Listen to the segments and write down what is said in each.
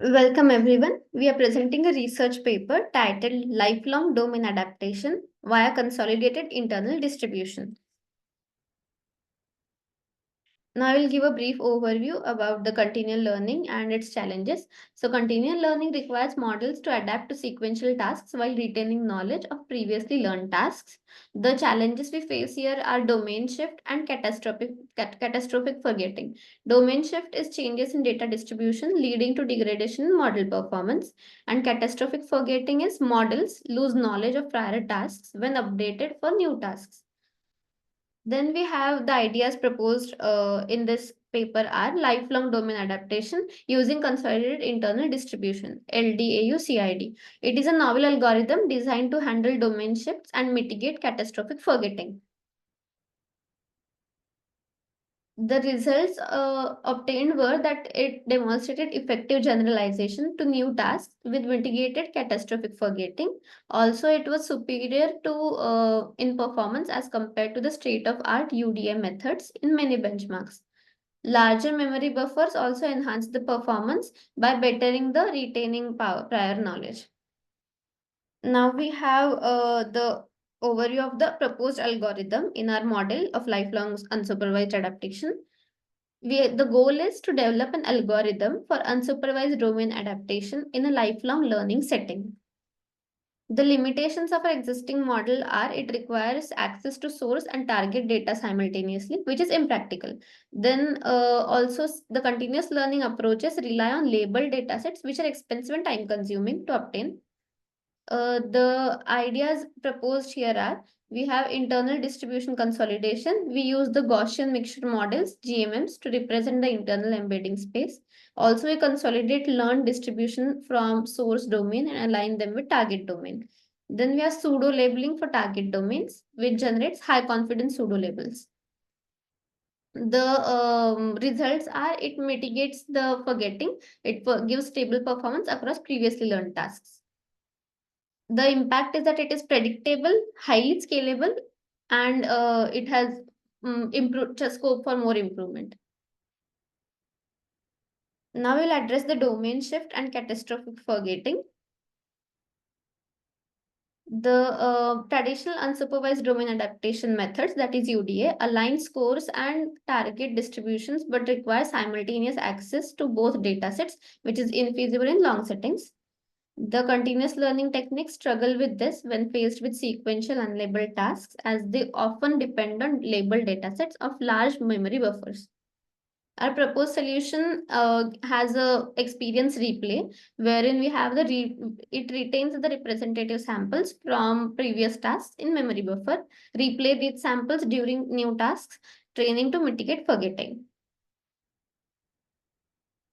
Welcome everyone. We are presenting a research paper titled Lifelong Domain Adaptation via Consolidated Internal Distribution. Now I will give a brief overview about the continual learning and its challenges. So continual learning requires models to adapt to sequential tasks while retaining knowledge of previously learned tasks. The challenges we face here are domain shift and catastrophic forgetting. Domain shift is changes in data distribution leading to degradation in model performance, and catastrophic forgetting is models lose knowledge of prior tasks when updated for new tasks. Then we have the ideas proposed in this paper are lifelong domain adaptation using consolidated internal distribution, LDAU-CID. It is a novel algorithm designed to handle domain shifts and mitigate catastrophic forgetting. The results obtained were that it demonstrated effective generalization to new tasks with mitigated catastrophic forgetting. Also, it was superior to in performance as compared to the state-of-art UDM methods in many benchmarks. Larger memory buffers also enhance the performance by bettering the retaining power, prior knowledge. Now we have the overview of the proposed algorithm in our model of lifelong unsupervised adaptation. The goal is to develop an algorithm for unsupervised domain adaptation in a lifelong learning setting. The limitations of our existing model are it requires access to source and target data simultaneously, which is impractical. Then the continuous learning approaches rely on labeled datasets, which are expensive and time consuming to obtain. The ideas proposed here are we have internal distribution consolidation. We use the Gaussian mixture models, GMMs, to represent the internal embedding space. Also, we consolidate learned distribution from source domain and align them with target domain. Then we have pseudo labeling for target domains, which generates high confidence pseudo labels. The results are it mitigates the forgetting, gives stable performance across previously learned tasks. The impact is that it is predictable, highly scalable, and it has improved scope for more improvement. Now we'll address the domain shift and catastrophic forgetting. The traditional unsupervised domain adaptation methods, that is UDA, align scores and target distributions but require simultaneous access to both datasets, which is infeasible in long settings. The continuous learning techniques struggle with this when faced with sequential unlabeled tasks, as they often depend on labeled datasets of large memory buffers. Our proposed solution has a experience replay, wherein we have it retains the representative samples from previous tasks in memory buffer, replay these samples during new tasks, training to mitigate forgetting.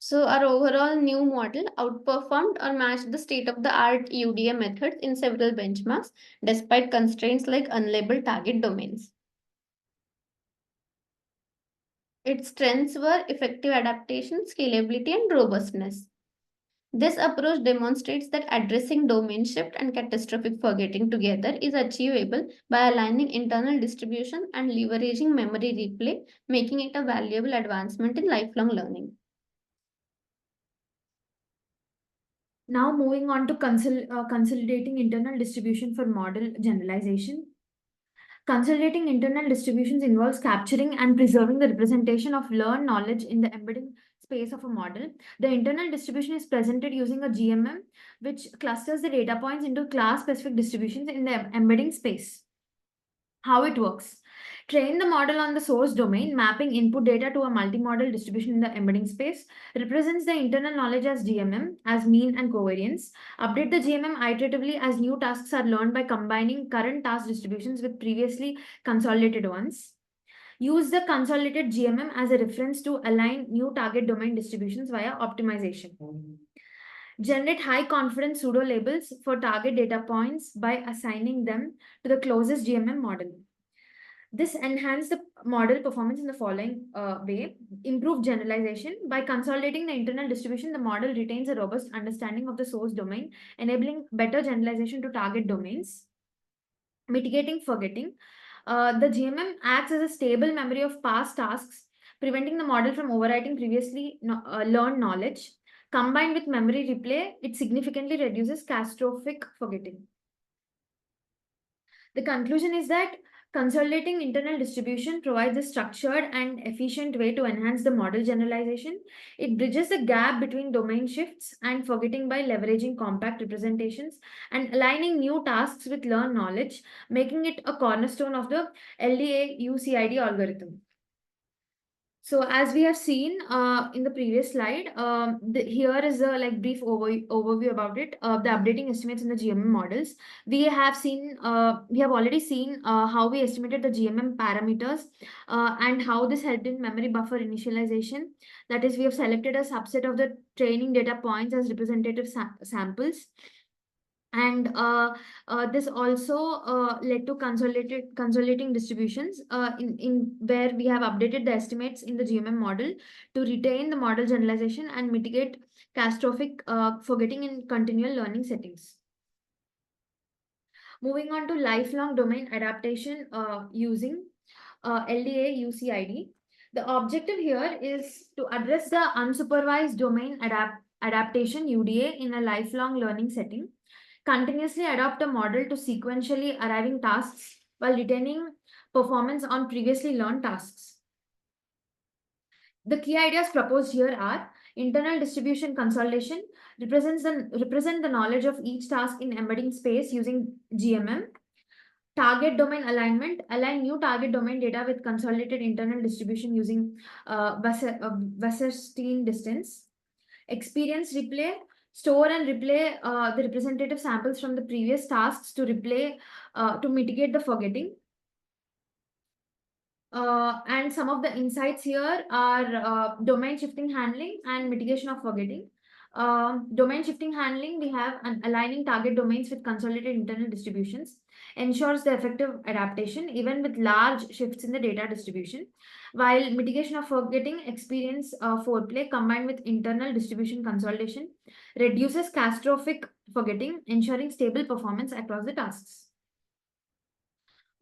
So our overall new model outperformed or matched the state-of-the-art UDM methods in several benchmarks, despite constraints like unlabeled target domains. Its strengths were effective adaptation, scalability, and robustness. This approach demonstrates that addressing domain shift and catastrophic forgetting together is achievable by aligning internal distribution and leveraging memory replay, making it a valuable advancement in lifelong learning. Now moving on to consolidating internal distribution for model generalization. Consolidating internal distributions involves capturing and preserving the representation of learned knowledge in the embedding space of a model. The internal distribution is presented using a GMM, which clusters the data points into class-specific distributions in the embedding space. How it works. Train the model on the source domain, mapping input data to a multi-model distribution in the embedding space, represents the internal knowledge as GMM, as mean and covariance. Update the GMM iteratively as new tasks are learned by combining current task distributions with previously consolidated ones. Use the consolidated GMM as a reference to align new target domain distributions via optimization. Generate high confidence pseudo labels for target data points by assigning them to the closest GMM model. This enhanced the model performance in the following way. Improve generalization. By consolidating the internal distribution, the model retains a robust understanding of the source domain, enabling better generalization to target domains. Mitigating forgetting. The GMM acts as a stable memory of past tasks, preventing the model from overwriting previously learned knowledge. Combined with memory replay, it significantly reduces catastrophic forgetting. The conclusion is that consolidating internal distribution provides a structured and efficient way to enhance the model generalization. It bridges the gap between domain shifts and forgetting by leveraging compact representations and aligning new tasks with learned knowledge, making it a cornerstone of the LDA-UCID algorithm. So as we have seen in the previous slide, here is a brief overview about it. The updating estimates in the GMM models. We have already seen how we estimated the GMM parameters and how this helped in memory buffer initialization. That is, we have selected a subset of the training data points as representative samples. And this also led to consolidating distributions in where we have updated the estimates in the GMM model to retain the model generalization and mitigate catastrophic forgetting in continual learning settings. Moving on to lifelong domain adaptation using LDA UCID. The objective here is to address the unsupervised domain adaptation UDA in a lifelong learning setting. Continuously adopt a model to sequentially arriving tasks while retaining performance on previously learned tasks. The key ideas proposed here are internal distribution consolidation, represent the knowledge of each task in embedding space using GMM. Target domain alignment, align new target domain data with consolidated internal distribution using Wasserstein distance. Experience replay, store and replay the representative samples from the previous tasks to replay to mitigate the forgetting. And some of the insights here are domain shifting handling and mitigation of forgetting. Domain shifting handling, we have aligning target domains with consolidated internal distributions, ensures the effective adaptation even with large shifts in the data distribution, while mitigation of forgetting experience foreplay combined with internal distribution consolidation reduces catastrophic forgetting, ensuring stable performance across the tasks.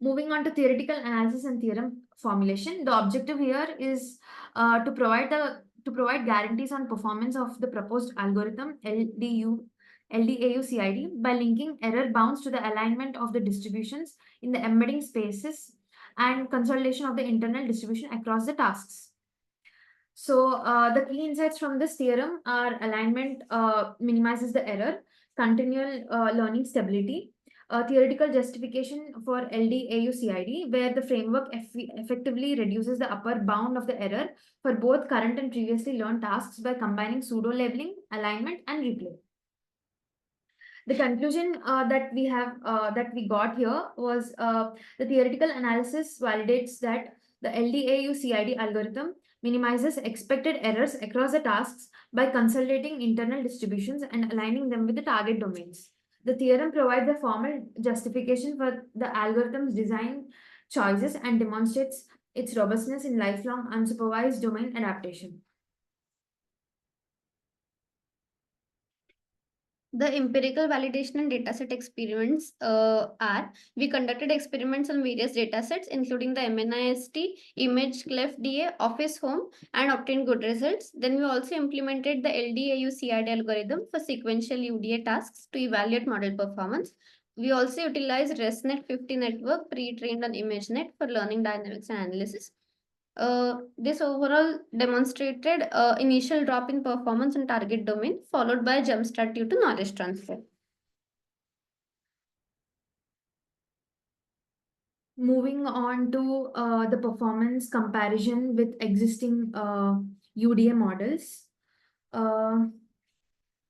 Moving on to theoretical analysis and theorem formulation, the objective here is to provide guarantees on performance of the proposed algorithm LDAU-CID by linking error bounds to the alignment of the distributions in the embedding spaces and consolidation of the internal distribution across the tasks. So the key insights from this theorem are alignment minimizes the error, continual learning stability, theoretical justification for LDAU-CID, where the framework effectively reduces the upper bound of the error for both current and previously learned tasks by combining pseudo-labeling, alignment, and replay. The conclusion that we got here was the theoretical analysis validates that the LDAU-CID algorithm minimizes expected errors across the tasks by consolidating internal distributions and aligning them with the target domains. The theorem provides a formal justification for the algorithm's design choices and demonstrates its robustness in lifelong unsupervised domain adaptation. The empirical validation and dataset experiments are, we conducted experiments on various datasets, including the MNIST, image, clef DA, office home, and obtained good results. Then we also implemented the LDAU-CID algorithm for sequential UDA tasks to evaluate model performance. We also utilized ResNet 50 network pre-trained on ImageNet for learning dynamics and analysis. This overall demonstrated initial drop in performance in target domain, followed by a jump start due to knowledge transfer. Moving on to the performance comparison with existing UDA models.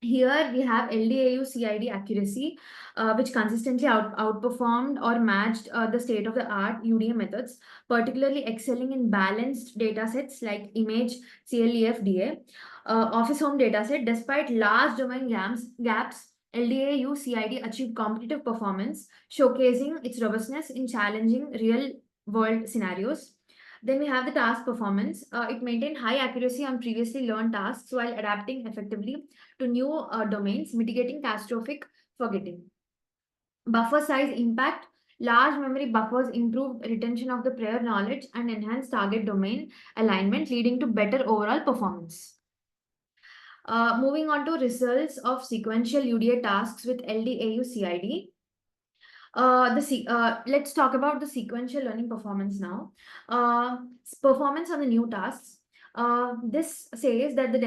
Here we have LDAU-CID accuracy, which consistently outperformed or matched the state-of-the-art UDA methods, particularly excelling in balanced datasets like image, CLEF, DA. Office home dataset, despite large domain gaps, LDAU-CID achieved competitive performance, showcasing its robustness in challenging real-world scenarios. Then we have the task performance. It maintained high accuracy on previously learned tasks while adapting effectively to new domains, mitigating catastrophic forgetting. Buffer size impact. Large memory buffers improved retention of the prior knowledge and enhanced target domain alignment, leading to better overall performance. Moving on to results of sequential UDA tasks with LDAU CID. Let's talk about the sequential learning performance now. Performance on the new tasks. This says that that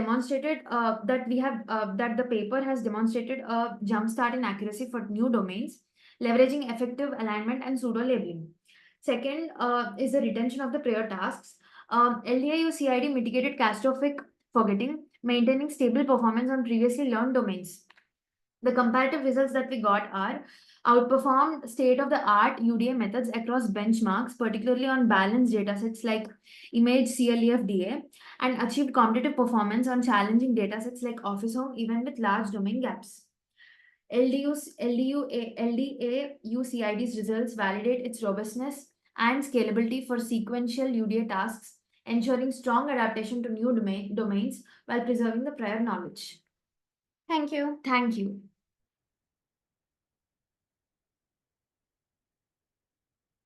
the paper has demonstrated a jumpstart in accuracy for new domains, leveraging effective alignment and pseudo labeling. Second is the retention of the prior tasks. LDIU CID mitigated catastrophic forgetting, maintaining stable performance on previously learned domains. The comparative results that we got are outperformed state-of-the-art UDA methods across benchmarks, particularly on balanced datasets like image CLEF-DA, and achieved competitive performance on challenging datasets like Office Home, even with large domain gaps. LDAUCID's results validate its robustness and scalability for sequential UDA tasks, ensuring strong adaptation to new domains while preserving the prior knowledge. Thank you. Thank you.